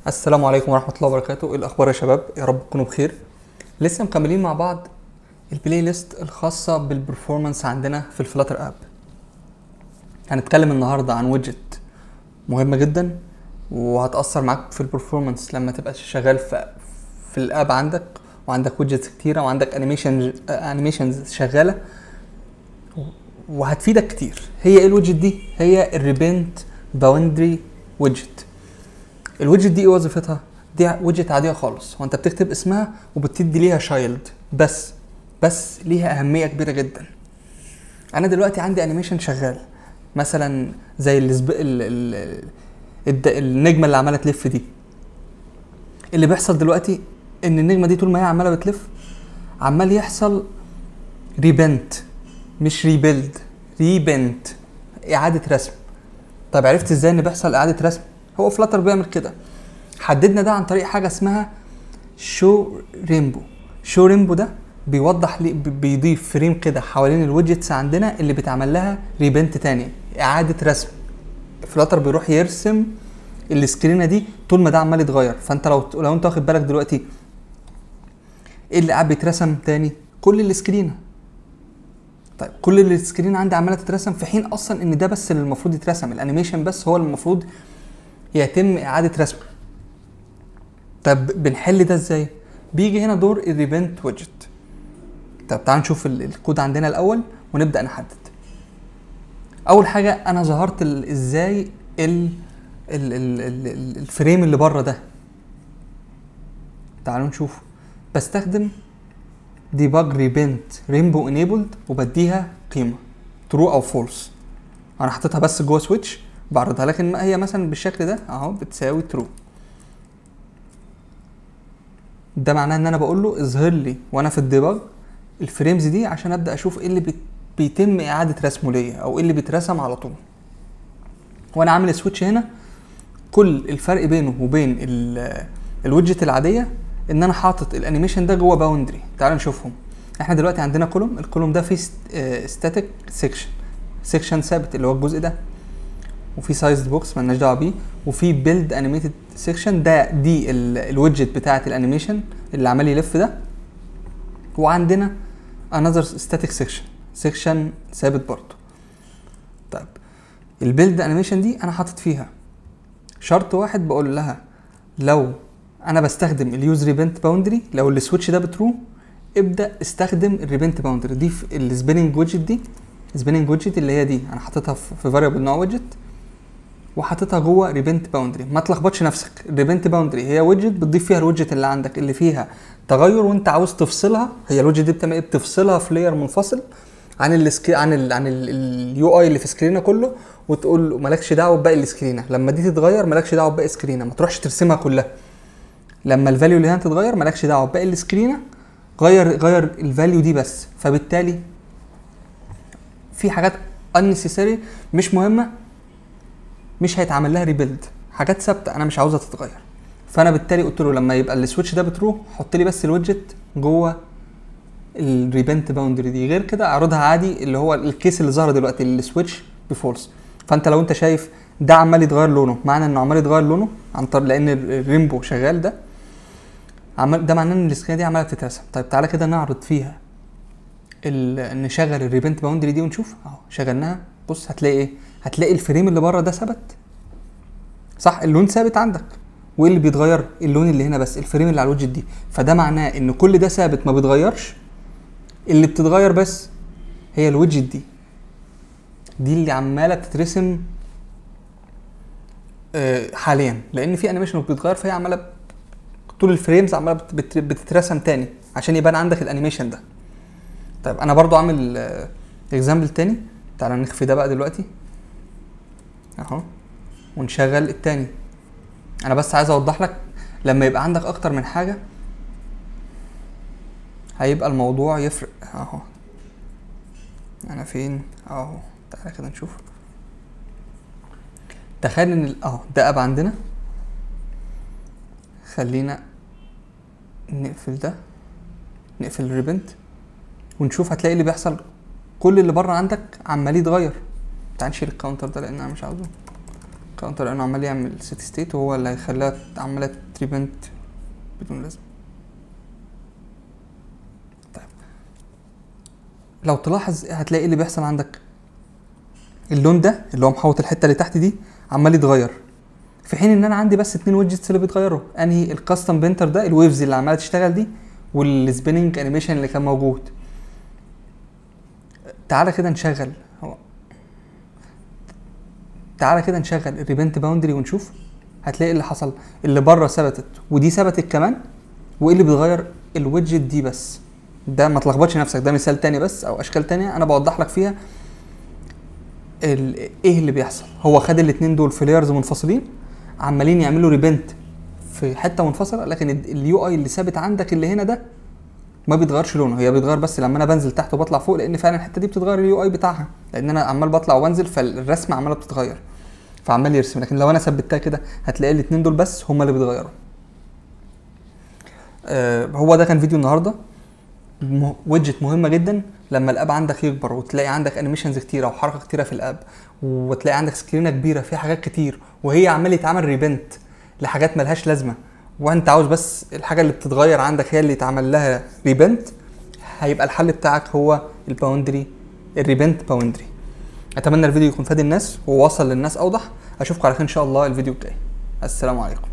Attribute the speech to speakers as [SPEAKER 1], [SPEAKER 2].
[SPEAKER 1] السلام عليكم ورحمة الله وبركاته. ايه الأخبار يا شباب؟ يا رب تكونوا بخير. لسه مكملين مع بعض البلاي ليست الخاصة بالبرفورمانس عندنا في الفلاتر اب. هنتكلم النهاردة عن ويدجت مهمة جدا وهتأثر معاك في البرفورمانس لما تبقى شغال في الاب عندك وعندك ويدجتس كتيرة وعندك انيميشنز شغالة وهتفيدك كتير. هي ايه الويدجت دي؟ هي الريبنت باوندري ويدجت. الويدجت دي ايه وظيفتها؟ دي ويدجت عاديه خالص، وانت بتكتب اسمها وبتدي ليها شايلد بس ليها اهميه كبيره جدا. انا دلوقتي عندي انيميشن شغال مثلا زي النجمه اللي عماله تلف دي. اللي بيحصل دلوقتي ان النجمه دي طول ما هي عماله بتلف عمال يحصل ريبنت، مش ريبيلد، ريبنت، اعاده رسم. طب عرفت ازاي ان بيحصل اعاده رسم؟ هو فلاتر بيعمل كده. حددنا ده عن طريق حاجه اسمها شو ريمبو. شو ريمبو ده بيوضح لي، بيضيف فريم كده حوالين الويدجتس عندنا اللي بيتعمل لها ريبنت تاني، اعاده رسم. فلاتر بيروح يرسم السكرينه دي طول ما ده عمال يتغير. فانت لو انت واخد بالك دلوقتي ايه اللي قاعد بيترسم تاني؟ كل السكرينه. طيب كل السكرين عندي عماله تترسم في حين اصلا ان ده بس اللي المفروض يترسم، الانيميشن بس هو اللي المفروض يتم اعاده رسمه. طب بنحل ده ازاي؟ بيجي هنا دور الريبنت ويدجت. طب تعال نشوف الكود عندنا الاول ونبدا نحدد. اول حاجه انا ظهرت ازاي الفريم اللي بره ده. تعالوا نشوف. بستخدم debug repaint rainbow enabled وبديها قيمه true او false. انا حطيتها بس جوه سويتش بعرضها، لكن هي مثلا بالشكل ده اهو بتساوي true. ده معناه ان انا بقول له اظهر لي وانا في الديباج الفريمز دي عشان ابدا اشوف ايه اللي بيتم اعاده رسمه ليا او ايه اللي بيترسم على طول. وانا عامل سويتش هنا، كل الفرق بينه وبين الويدجت العاديه ان انا حاطط الانيميشن ده جوه باوندري. تعالوا نشوفهم. احنا دلوقتي عندنا كولوم، الكولوم ده فيه ستاتيك سيكشن ثابت اللي هو الجزء ده، وفي سايزد بوكس مالناش دعوه بيه، وفي بيلد انيميتد سيكشن دي الويدجت بتاعه الانيميشن اللي عمال يلف ده، وعندنا انذر ستاتيك سيكشن ثابت برضه. طيب البيلد انيميشن دي انا حاطط فيها شرط واحد، بقول لها لو انا بستخدم اليوز ريبنت باوندري، لو السويتش ده بترو ابدا استخدم الريبنت باوندري دي في السبيننج ويدجت دي. سبيننج ويدجت اللي هي دي انا حاططها في فاريبل نوع ويدجت وحاططها جوه ريبنت باوندري. ما تلخبطش نفسك، الريبنت باوندري هي ويدجت بتضيف فيها الويدجت اللي عندك اللي فيها تغير وانت عاوز تفصلها. هي الويدجت دي بتعمل ايه؟ بتفصلها في لاير منفصل عن اليو اي اللي في سكرينه كله، وتقول له مالكش دعوه بباقي السكرينه. لما دي تتغير مالكش دعوه بباقي السكرينه، ما تروحش ترسمها كلها. لما الفاليو اللي هنا تتغير مالكش دعوه بباقي السكرينه، غير الفاليو دي بس. فبالتالي في حاجات unnecessary مش مهمه مش هيتعمل لها ريبيلد، حاجات ثابته انا مش عاوزها تتغير. فانا بالتالي قلت له لما يبقى السويتش ده بترو حط لي بس الويدجت جوه الريبنت باوندري دي، غير كده اعرضها عادي اللي هو الكيس اللي ظهر دلوقتي السويتش بفولس. فانت لو انت شايف ده عمال يتغير لونه، معنى انه عمال يتغير لونه عن طريق لان الريمبو شغال ده ده معناه ان السكرين دي عماله تترسم. طيب تعالى كده نعرض فيها نشغل الريبنت باوندري دي ونشوف. اهو شغلناها. بص هتلاقي ايه؟ هتلاقي الفريم اللي بره ده ثبت، صح؟ اللون ثابت عندك، وايه اللي بيتغير؟ اللون اللي هنا بس، الفريم اللي على الويدجت دي. فده معناه ان كل ده ثابت ما بيتغيرش، اللي بتتغير بس هي الويدجت دي اللي عماله بتترسم حاليا، لان في انيميشن بتتغير فهي عماله طول الفريمز عماله بتترسم تاني عشان يبان عندك الانيميشن ده. طيب انا برضو عامل اكزامبل تاني. تعالى نخفي ده بقى دلوقتي اهو ونشغل التاني. انا بس عايز اوضح لك لما يبقى عندك اكتر من حاجه هيبقى الموضوع يفرق. اهو انا فين اهو. تعالى كده نشوف. تخيل ان اهو ده اب عندنا. خلينا نقفل ده، نقفل الريبنت ونشوف. هتلاقي اللي بيحصل كل اللي بره عندك عمال يتغير. تعال نشيل الكاونتر ده لان انا مش عاوزه. كاونتر لانه عمال يعمل سيت ستيت وهو اللي هيخليها عماله تريبنت بدون لازمه. طيب لو تلاحظ هتلاقي ايه اللي بيحصل عندك، اللون ده اللي هو محوط الحته اللي تحت دي عمال يتغير، في حين ان انا عندي بس 2 ويدجتس اللي بيتغيروا، انهي الكاستم بينتر ده الويفز اللي عماله تشتغل دي، والسبيننج انيميشن اللي كان موجود. تعالى كده نشغل الريبنت باوندري ونشوف، هتلاقي اللي حصل اللي بره ثبتت ودي ثبتت كمان، وايه اللي بيتغير الويدجت دي بس. ده ما تلخبطش نفسك، ده مثال تاني بس او اشكال تانية انا بوضح لك فيها ايه اللي بيحصل. هو خد الاتنين دول في لايرز منفصلين عمالين يعملوا ريبنت في حته منفصله، لكن اليو اي اللي ثابت عندك اللي هنا ده ما بيتغيرش لونه، هي بيتغير بس لما انا بنزل تحت وبطلع فوق، لان فعلا الحته دي بتتغير اليو اي بتاعها، لان انا عمال بطلع وانزل فالرسمه عماله بتتغير فعمال يرسم. لكن لو انا ثبتها كده هتلاقي الاتنين دول بس هما اللي بيتغيروا. هو ده كان فيديو النهارده. ويدجت مهمه جدا لما الاب عندك يكبر وتلاقي عندك انيميشنز كتيره وحركه كتيره في الاب، وتلاقي عندك سكرينه كبيره فيها حاجات كتير وهي عمال يتعمل ريبنت لحاجات ملهاش لازمه، وانت عاوز بس الحاجه اللي بتتغير عندك هي اللي يتعمل لها ريبنت، هيبقى الحل بتاعك هو الباوندري، الريبنت باوندري. اتمنى الفيديو يكون فاد الناس ووصل للناس اوضح. اشوفكم على خير ان شاء الله الفيديو الجاي. السلام عليكم.